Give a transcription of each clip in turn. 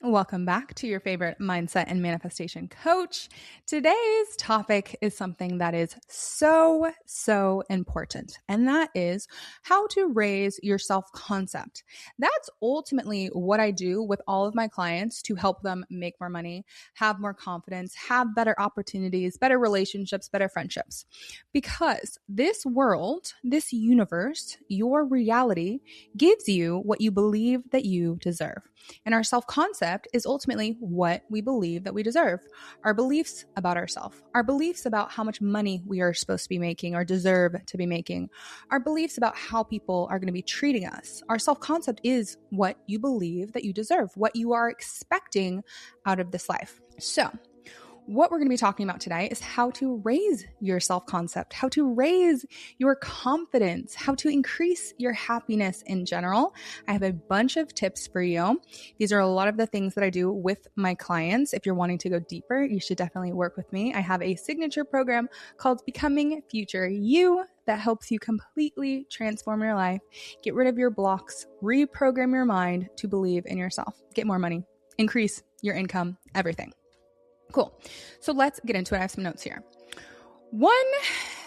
Welcome back to your favorite mindset and manifestation coach. Today's topic is something that is so important, and that is how to raise your self-concept. That's ultimately what I do with all of my clients to help them make more money, have more confidence, have better opportunities, better relationships, better friendships. Because this world, this universe, your reality gives you what you believe that you deserve. And our self-concept is ultimately what we believe that we deserve. Our beliefs about ourselves, our beliefs about how much money we are supposed to be making or deserve to be making, our beliefs about how people are going to be treating us. Our self-concept is what you believe that you deserve, what you are expecting out of this life. So, what we're going to be talking about today is how to raise your self-concept, how to raise your confidence, how to increase your happiness in general. I have a bunch of tips for you. These are a lot of the things that I do with my clients. If you're wanting to go deeper, you should definitely work with me. I have a signature program called Becoming Future You that helps you completely transform your life, get rid of your blocks, reprogram your mind to believe in yourself, get more money, increase your income, everything. Cool. So let's get into it. I have some notes here.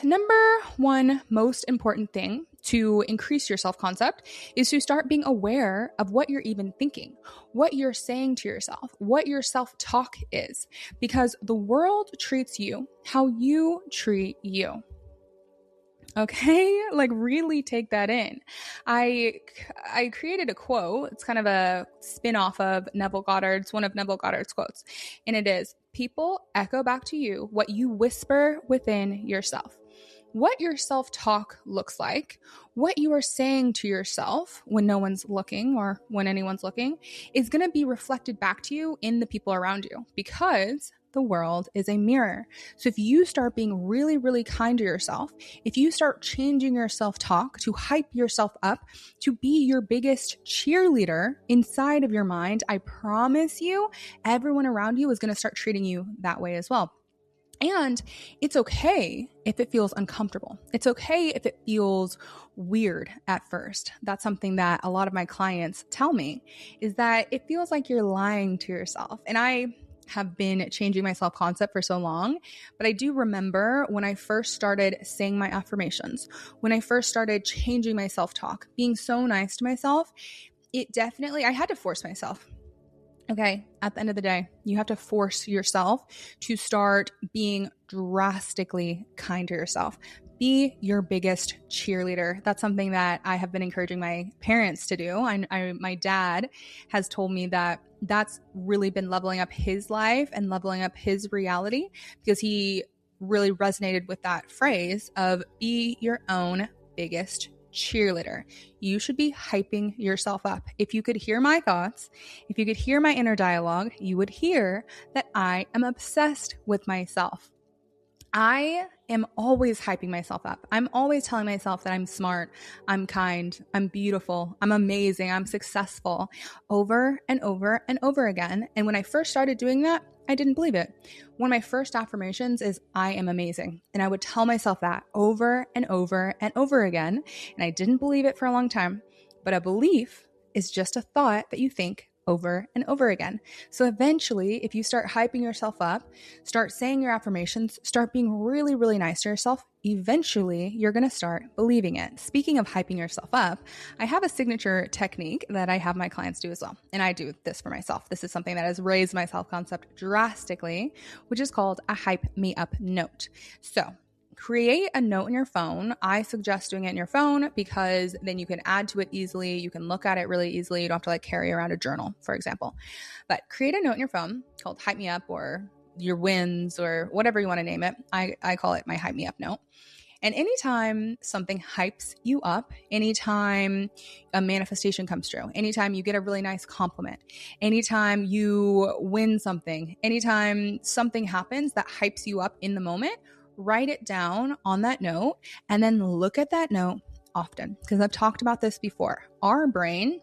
Number one most important thing to increase your self-concept is to start being aware of what you're even thinking, what you're saying to yourself, what your self-talk is, because the world treats you how you treat you. Okay, like really take that in. I created a quote. It's kind of a spin-off of Neville Goddard's, one of Neville Goddard's quotes. And it is, people echo back to you what you whisper within yourself. What your self-talk looks like, what you are saying to yourself when no one's looking or when anyone's looking, is going to be reflected back to you in the people around you, because the world is a mirror. So if you start being really, really kind to yourself, if you start changing your self-talk to hype yourself up, to be your biggest cheerleader inside of your mind, I promise you, everyone around you is going to start treating you that way as well. And it's okay if it feels uncomfortable. It's okay if it feels weird at first. That's something that a lot of my clients tell me, is that it feels like you're lying to yourself. And I have been changing my self-concept for so long, but I do remember when I first started saying my affirmations, when I first started changing my self-talk, being so nice to myself, I had to force myself. Okay, at the end of the day, you have to force yourself to start being drastically kind to yourself. Be your biggest cheerleader. That's something that I have been encouraging my parents to do. My dad has told me that that's really been leveling up his life and leveling up his reality, because he really resonated with that phrase of be your own biggest cheerleader. You should be hyping yourself up. If you could hear my thoughts, if you could hear my inner dialogue, you would hear that I am obsessed with myself. I am always hyping myself up. I'm always telling myself that I'm smart, I'm kind, I'm beautiful, I'm amazing, I'm successful, over and over and over again. And when I first started doing that, I didn't believe it. One of my first affirmations is, I am amazing. And I would tell myself that over and over and over again. And I didn't believe it for a long time. But a belief is just a thought that you think over and over again. So eventually, if you start hyping yourself up, start saying your affirmations, start being really, really nice to yourself, eventually you're going to start believing it. Speaking of hyping yourself up, I have a signature technique that I have my clients do as well. And I do this for myself. This is something that has raised my self-concept drastically, which is called a hype me up note. So create a note in your phone. I suggest doing it in your phone because then you can add to it easily. You can look at it really easily. You don't have to carry around a journal, for example. But create a note in your phone called Hype Me Up or your wins or whatever you want to name it. I call it my Hype Me Up note. And anytime something hypes you up, anytime a manifestation comes true, anytime you get a really nice compliment, anytime you win something, anytime something happens that hypes you up in the moment, write it down on that note and then look at that note often. Because I've talked about this before. Our brain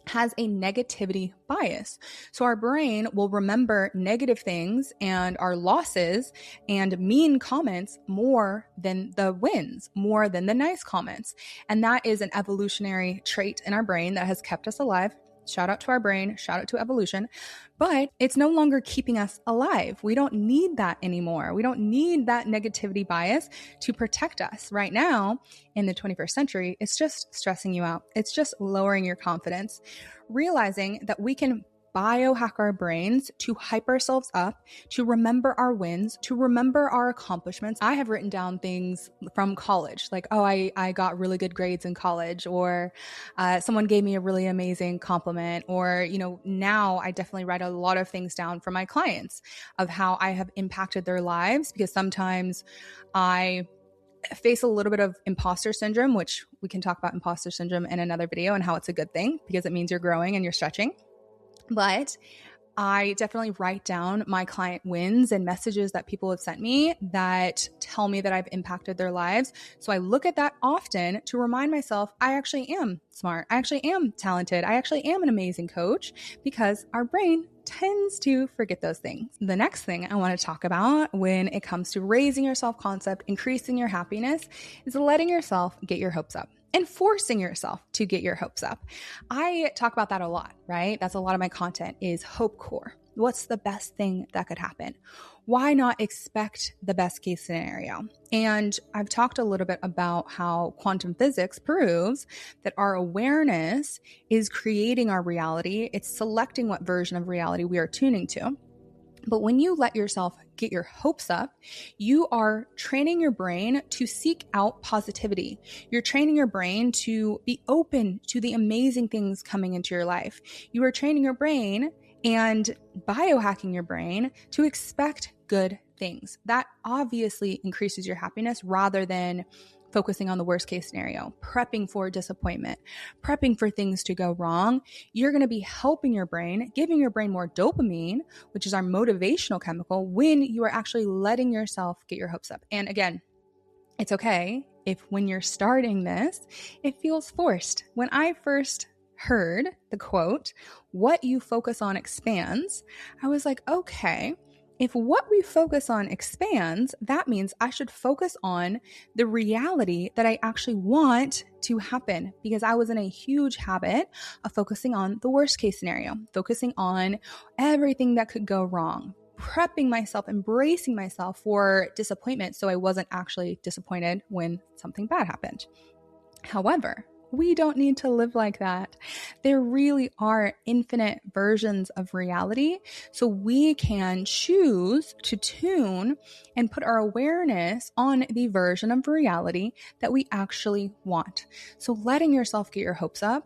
has a negativity bias. So our brain will remember negative things and our losses and mean comments more than the wins, more than the nice comments. And that is an evolutionary trait in our brain that has kept us alive Shout out to our brain, shout out to evolution, but it's no longer keeping us alive. We don't need that anymore. We don't need that negativity bias to protect us. Right now, in the 21st century, it's just stressing you out. It's just lowering your confidence. Realizing that we can biohack our brains to hype ourselves up, to remember our wins, to remember our accomplishments. I have written down things from college, like, oh, I got really good grades in college, or someone gave me a really amazing compliment, or, now I definitely write a lot of things down for my clients of how I have impacted their lives, because sometimes I face a little bit of imposter syndrome, which we can talk about imposter syndrome in another video and how it's a good thing because it means you're growing and you're stretching. But I definitely write down my client wins and messages that people have sent me that tell me that I've impacted their lives. So I look at that often to remind myself, I actually am smart. I actually am talented. I actually am an amazing coach, because our brain tends to forget those things. The next thing I want to talk about when it comes to raising your self-concept, increasing your happiness, is letting yourself get your hopes up and forcing yourself to get your hopes up. I talk about that a lot, right? That's a lot of my content is hope core. What's the best thing that could happen? Why not expect the best case scenario? And I've talked a little bit about how quantum physics proves that our awareness is creating our reality. It's selecting what version of reality we are tuning to. But when you let yourself get your hopes up, you are training your brain to seek out positivity. You're training your brain to be open to the amazing things coming into your life. You are training your brain and biohacking your brain to expect good things. That obviously increases your happiness rather than focusing on the worst case scenario, prepping for disappointment, prepping for things to go wrong. You're going to be helping your brain, giving your brain more dopamine, which is our motivational chemical, when you are actually letting yourself get your hopes up. And again, it's okay if when you're starting this, it feels forced. When I first heard the quote, "What you focus on expands," I was like, okay, if what we focus on expands, that means I should focus on the reality that I actually want to happen, because I was in a huge habit of focusing on the worst case scenario, focusing on everything that could go wrong, prepping myself, embracing myself for disappointment so I wasn't actually disappointed when something bad happened. However, we don't need to live like that. There really are infinite versions of reality. So we can choose to tune and put our awareness on the version of reality that we actually want. So letting yourself get your hopes up,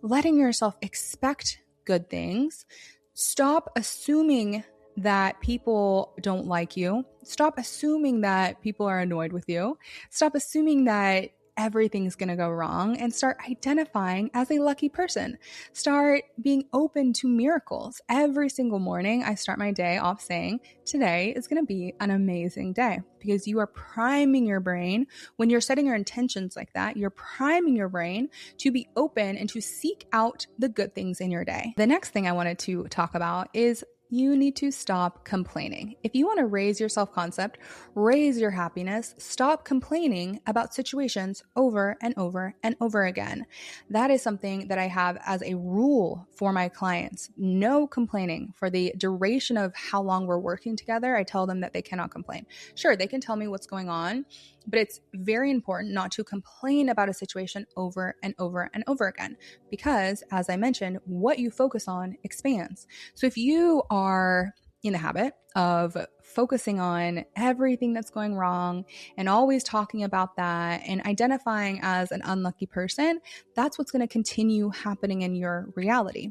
letting yourself expect good things, stop assuming that people don't like you, stop assuming that people are annoyed with you, stop assuming that everything's going to go wrong, and start identifying as a lucky person. Start being open to miracles. Every single morning, I start my day off saying, today is going to be an amazing day, because you are priming your brain. When you're setting your intentions like that, you're priming your brain to be open and to seek out the good things in your day. The next thing I wanted to talk about is you need to stop complaining. If you want to raise your self-concept, raise your happiness, stop complaining about situations over and over and over again. That is something that I have as a rule for my clients. No complaining for the duration of how long we're working together. I tell them that they cannot complain. Sure, they can tell me what's going on, but it's very important not to complain about a situation over and over and over again, because as I mentioned, what you focus on expands. So if you are in the habit of focusing on everything that's going wrong and always talking about that and identifying as an unlucky person, that's what's going to continue happening in your reality.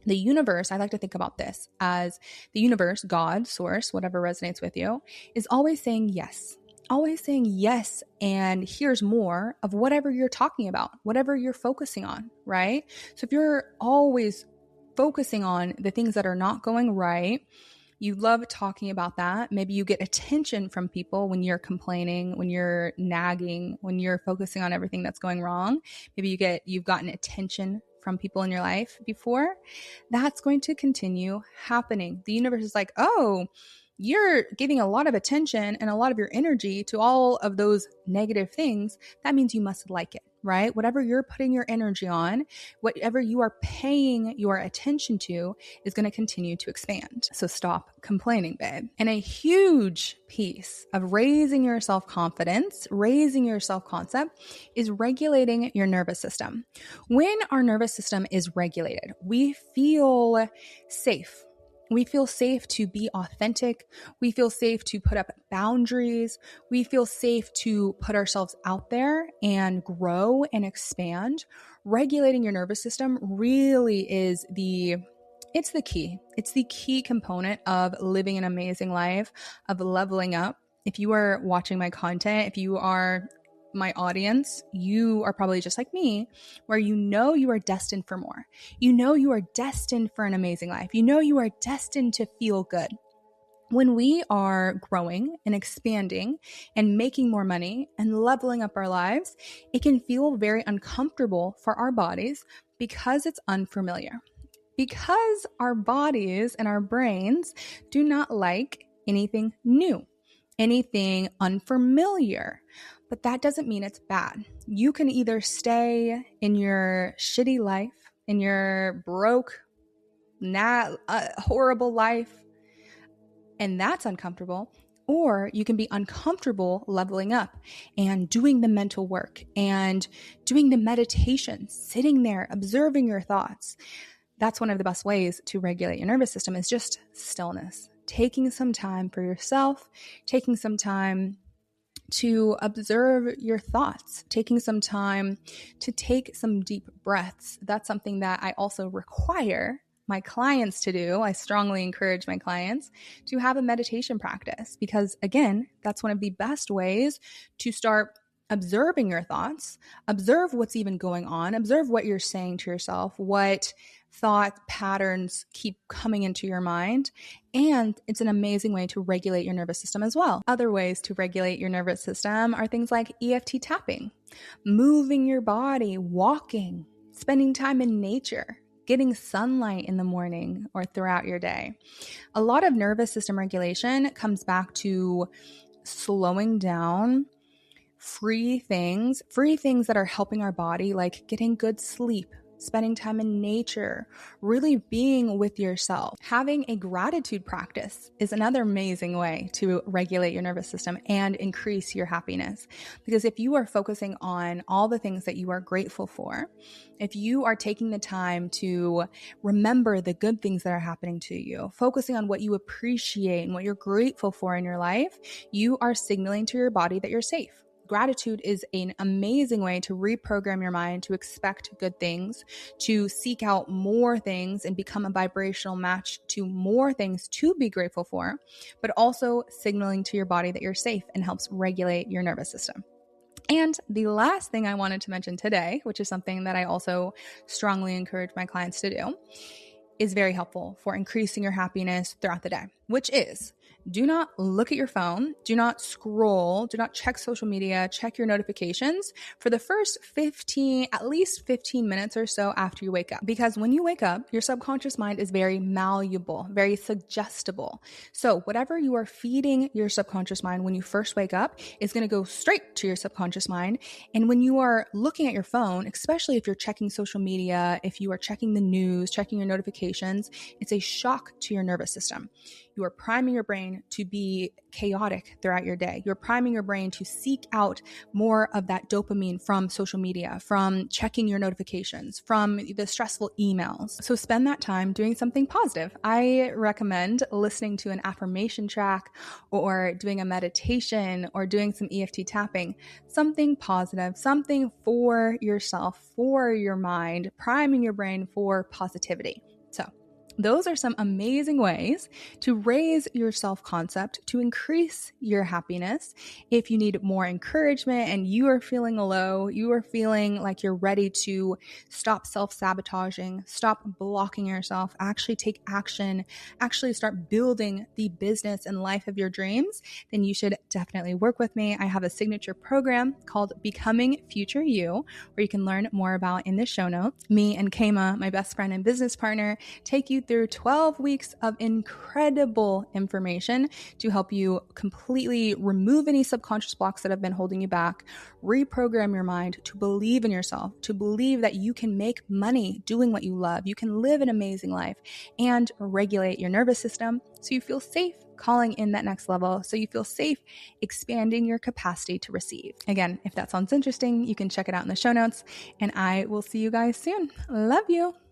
The universe, I like to think about this as the universe, God, source, whatever resonates with you, is always saying yes. Always saying yes, and here's more of whatever you're talking about, whatever you're focusing on, right? So if you're always focusing on the things that are not going right, you love talking about that. Maybe you get attention from people when you're complaining, when you're nagging, when you're focusing on everything that's going wrong. Maybe you've gotten attention from people in your life before. That's going to continue happening. The universe is like, oh, you're giving a lot of attention and a lot of your energy to all of those negative things. That means you must like it. right? Whatever you're putting your energy on, whatever you are paying your attention to is going to continue to expand. So stop complaining, babe. And a huge piece of raising your self-confidence, raising your self-concept is regulating your nervous system. When our nervous system is regulated, we feel safe. We feel safe to be authentic. We feel safe to put up boundaries. We feel safe to put ourselves out there and grow and expand. Regulating your nervous system really is it's the key. It's the key component of living an amazing life, of leveling up. If you are watching my content, if you are my audience, you are probably just like me, where you know you are destined for more. You know you are destined for an amazing life. You know you are destined to feel good. When we are growing and expanding and making more money and leveling up our lives, it can feel very uncomfortable for our bodies because it's unfamiliar. Because our bodies and our brains do not like anything new, anything unfamiliar. But that doesn't mean it's bad. You can either stay in your shitty life, in your broke, horrible life, and that's uncomfortable, or you can be uncomfortable leveling up and doing the mental work and doing the meditation, sitting there, observing your thoughts. That's one of the best ways to regulate your nervous system is just stillness, taking some time for yourself, taking some time to observe your thoughts, taking some time to take some deep breaths. That's something that I also require my clients to do. I strongly encourage my clients to have a meditation practice because, again, that's one of the best ways to start observing your thoughts, observe what's even going on, observe what you're saying to yourself, what thought patterns keep coming into your mind. And it's an amazing way to regulate your nervous system as well. Other ways to regulate your nervous system are things like EFT tapping, moving your body, walking, spending time in nature, getting sunlight in the morning or throughout your day. A lot of nervous system regulation comes back to slowing down, free things that are helping our body, like getting good sleep, spending time in nature, really being with yourself. Having a gratitude practice is another amazing way to regulate your nervous system and increase your happiness. Because if you are focusing on all the things that you are grateful for, if you are taking the time to remember the good things that are happening to you, focusing on what you appreciate and what you're grateful for in your life, you are signaling to your body that you're safe. Gratitude is an amazing way to reprogram your mind, to expect good things, to seek out more things and become a vibrational match to more things to be grateful for, but also signaling to your body that you're safe and helps regulate your nervous system. And the last thing I wanted to mention today, which is something that I also strongly encourage my clients to do, is very helpful for increasing your happiness throughout the day, which is do not look at your phone, do not scroll, do not check social media, check your notifications for the first at least 15 minutes or so after you wake up. Because when you wake up, your subconscious mind is very malleable, very suggestible. So whatever you are feeding your subconscious mind when you first wake up is going to go straight to your subconscious mind. And when you are looking at your phone, especially if you're checking social media, if you are checking the news, checking your notifications, it's a shock to your nervous system. You are priming your brain to be chaotic throughout your day. You're priming your brain to seek out more of that dopamine from social media, from checking your notifications, from the stressful emails. So spend that time doing something positive. I recommend listening to an affirmation track or doing a meditation or doing some EFT tapping, something positive, something for yourself, for your mind, priming your brain for positivity. So those are some amazing ways to raise your self-concept, to increase your happiness. If you need more encouragement and you are feeling low, you are feeling like you're ready to stop self-sabotaging, stop blocking yourself, actually take action, actually start building the business and life of your dreams, then you should definitely work with me. I have a signature program called Becoming Future You, where you can learn more about in the show notes. Me and Kama, my best friend and business partner, take you through 12 weeks of incredible information to help you completely remove any subconscious blocks that have been holding you back, reprogram your mind to believe in yourself, to believe that you can make money doing what you love, you can live an amazing life, and regulate your nervous system so you feel safe calling in that next level, so you feel safe expanding your capacity to receive. Again, if that sounds interesting, you can check it out in the show notes, and I will see you guys soon. Love you.